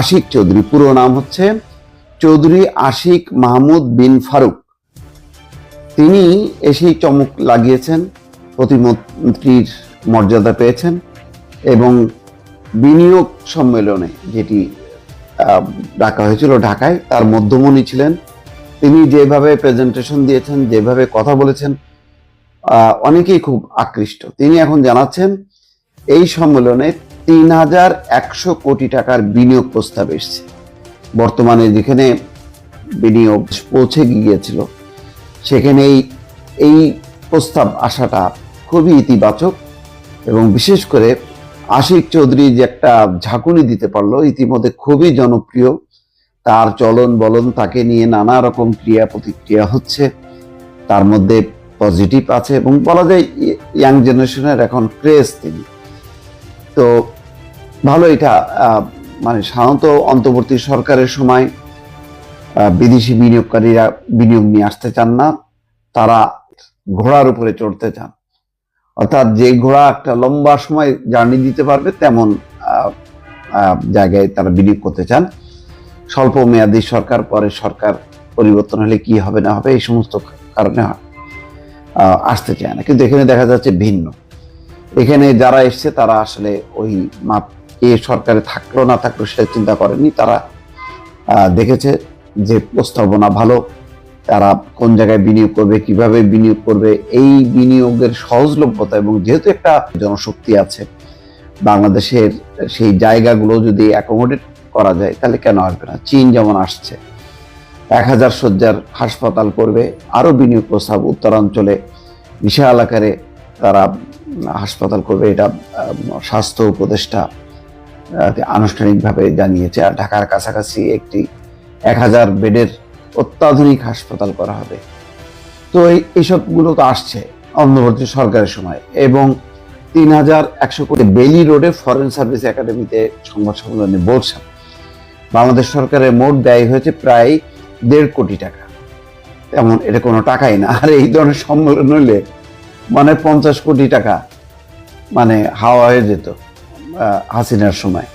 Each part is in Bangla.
আশিক চৌধুরী, পুরো নাম হচ্ছে চৌধুরী আশিক মাহমুদ বিন ফারুক। তিনি এসেই চমক লাগিয়েছেন, প্রতিমন্ত্রীর মর্যাদা পেয়েছেন এবং বিনিয়োগ সম্মেলনে যেটি ডাকা হয়েছিল ঢাকায়, তার মধ্যমণি ছিলেন। তিনি যেভাবে প্রেজেন্টেশন দিয়েছেন, যেভাবে কথা বলেছেন, অনেকেই খুব আকৃষ্ট। তিনি এখন জানাচ্ছেন এই সম্মেলনে ৩,১০০ কোটি টাকার বিনিয়োগ প্রস্তাব এসছে। বর্তমানে যেখানে বিনিয়োগ পৌঁছে গিয়েছিল সেখানে এই প্রস্তাব আসাটা খুবই ইতিবাচক এবং বিশেষ করে আশিক চৌধুরী যে একটা ঝাঁকুনি দিতে পারলো, ইতিমধ্যে খুবই জনপ্রিয়, তার চলন বলন, তাকে নিয়ে নানা রকম ক্রিয়া প্রতিক্রিয়া হচ্ছে, তার মধ্যে পজিটিভ আছে এবং বলা যায় ইয়াং জেনারেশনের এখন ক্রেজ তিনি। তো ভালো, এটা মানে সাধারণত অন্তর্বর্তী সরকারের সময় বিদেশি বিনিয়োগকারীরা বিনিয়োগ নিয়ে আসতে চান না, তারা ঘোড়ার উপরে চড়তে চান, অর্থাৎ যে ঘোড়া একটা লম্বা সময় জার্নি দিতে পারবে তেমন জায়গায় তারা বিনিয়োগ করতে চান। স্বল্প মেয়াদী সরকার, পরে সরকার পরিবর্তন হলে কি হবে না হবে এই সমস্ত কারণে আসতে চায় না। কিন্তু এখানে দেখা যাচ্ছে ভিন্ন। এখানে যারা এসছে তারা আসলে ওই মাপ কে সরকারে থাকলো না থাকলো সেটা চিন্তা করেনি। তারা দেখেছে যে প্রস্তাবনা ভালো, তারা কোন জায়গায় বিনিয়োগ করবে, কিভাবে বিনিয়োগ করবে, এই বিনিয়োগের সহজলভ্যতা এবং যেহেতু একটা জনশক্তি আছে বাংলাদেশের, সেই জায়গাগুলো যদি অ্যাকোমোডেট করা যায় তাহলে কেন আসবে না। চীন যেমন আসছে, ১,০০০ শয্যার হাসপাতাল করবে, আরও বিনিয়োগ প্রস্তাব উত্তরাঞ্চলে বিশাল আকারে তারা হাসপাতাল করবে, এটা স্বাস্থ্য উপদেষ্টা আনুষ্ঠানিকভাবে জানিয়েছে। আর ঢাকার কাছাকাছি একটি ১,০০০ বেডের অত্যাধুনিক হাসপাতাল করা হবে। তো এইসবগুলো তো আসছে অন্তর্বর্তী সরকারের সময়। এবং ৩,১০০ কোটি বেলি রোডে ফরেন সার্ভিস একাডেমিতে সংবাদ সম্মেলনে বলছেন বাংলাদেশ সরকারের মোট ব্যয় হয়েছে প্রায় ১.৫ কোটি টাকা। তেমন এটা কোনো টাকাই না। আর এই ধরনের সম্মেলন হলে মানে ৫০ কোটি টাকা মানে হাওয়া হয়ে যেত হাসিনার সময়।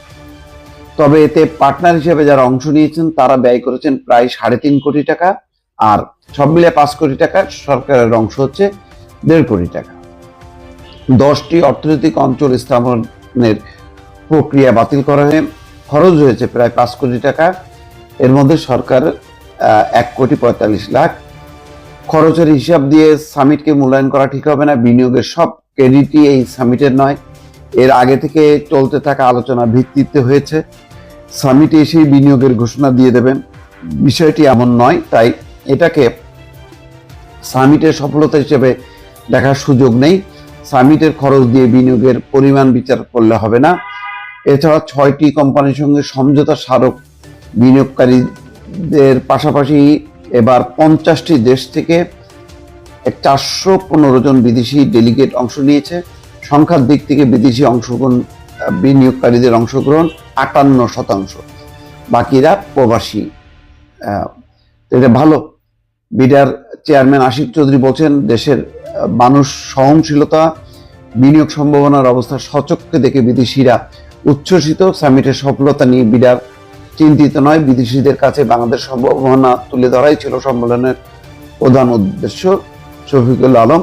তবে এতে পার্টনার হিসেবে যারা অংশ নিয়েছেন তারা ব্যয় করেছেন প্রায় ৩.৫ কোটি টাকা, আর সব মিলে ৫ কোটি টাকা, সরকারের অংশ হচ্ছে ১.৫ কোটি টাকা। ১০টি অর্থনৈতিক অঞ্চল স্থাপনের প্রক্রিয়া বাতিল করা হয়ে খরচ হয়েছে প্রায় ৫ কোটি টাকা। এর মধ্যে সরকার ১,৪৫,০০,০০০ খরচের হিসাব দিয়ে সামিটকে মূল্যায়ন করা ঠিক হবে না। বিনিয়োগের সব ক্রেডিটই এই সামিটের নয়, এর আগে থেকে চলতে থাকা আলোচনা ভিত্তিতে হয়েছে। সামিটে এসেই বিনিয়োগের ঘোষণা দিয়ে দেবেন, বিষয়টি এমন নয়। তাই এটাকে সামিটের সফলতা হিসেবে দেখার সুযোগ নেই। সামিটের খরচ দিয়ে বিনিয়োগের পরিমাণ বিচার করলে হবে না। এছাড়া ৬টি কোম্পানির সঙ্গে সমঝোতা স্মারক বিনিয়োগকারীদের পাশাপাশি এবার ৫০টি দেশ থেকে ৪১৫ জন বিদেশি ডেলিগেট অংশ নিয়েছে। সংখ্যার দিক থেকে বিদেশি অংশগ্রহণ, বিনিয়োগকারীদের অংশগ্রহণ ৫৮%, বাকিরা প্রবাসী। এটা ভালো। বিডার চেয়ারম্যান আশিক চৌধুরী বলছেন দেশের মানুষ সহনশীলতা, বিনিয়োগ সম্ভাবনার অবস্থা সচক্ষে দেখে বিদেশিরা উচ্ছ্বসিত। সামিটের সফলতা নিয়ে বিডার চিন্তিত নয়। বিদেশিদের কাছে বাংলাদেশ সম্ভাবনা তুলে ধরাই ছিল সম্মেলনের প্রধান উদ্দেশ্য। শফিকুল আলম,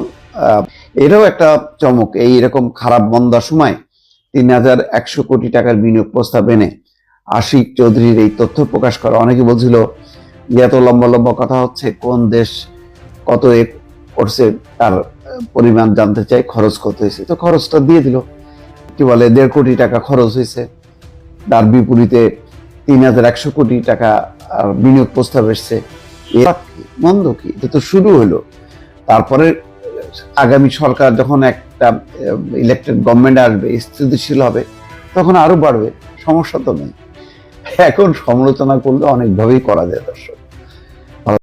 এটাও একটা চমক। এইরকম খারাপ মন্দার সময় ৩,১০০ কোটি টাকার বিনিয়োগ প্রস্তাব এনে আশিক চৌধুরীর এই তথ্য প্রকাশ করা। অনেকে বলছিল যে এত লম্বা লম্বা কথা হচ্ছে, কোন দেশ কত করছে তার পরিমাণ জানতে চাই, খরচ কত হয়েছে। তো খরচটা দিয়ে দিল, কি বলে ১.৫ কোটি টাকা খরচ হয়েছে। তার বিপরীতে ৩,১০০ কোটি টাকা বিনিয়োগ প্রস্তাব এসছে। মন্দ কি? এটা তো শুরু হলো। তারপরে আগামী সরকার যখন একটা ইলেকটেড গভর্নমেন্ট আসবে, স্থিতিশীল হবে, তখন আরো বাড়বে, সমস্যা তো নেই। এখন সমালোচনা করলে অনেকভাবেই করা যায় দর্শক।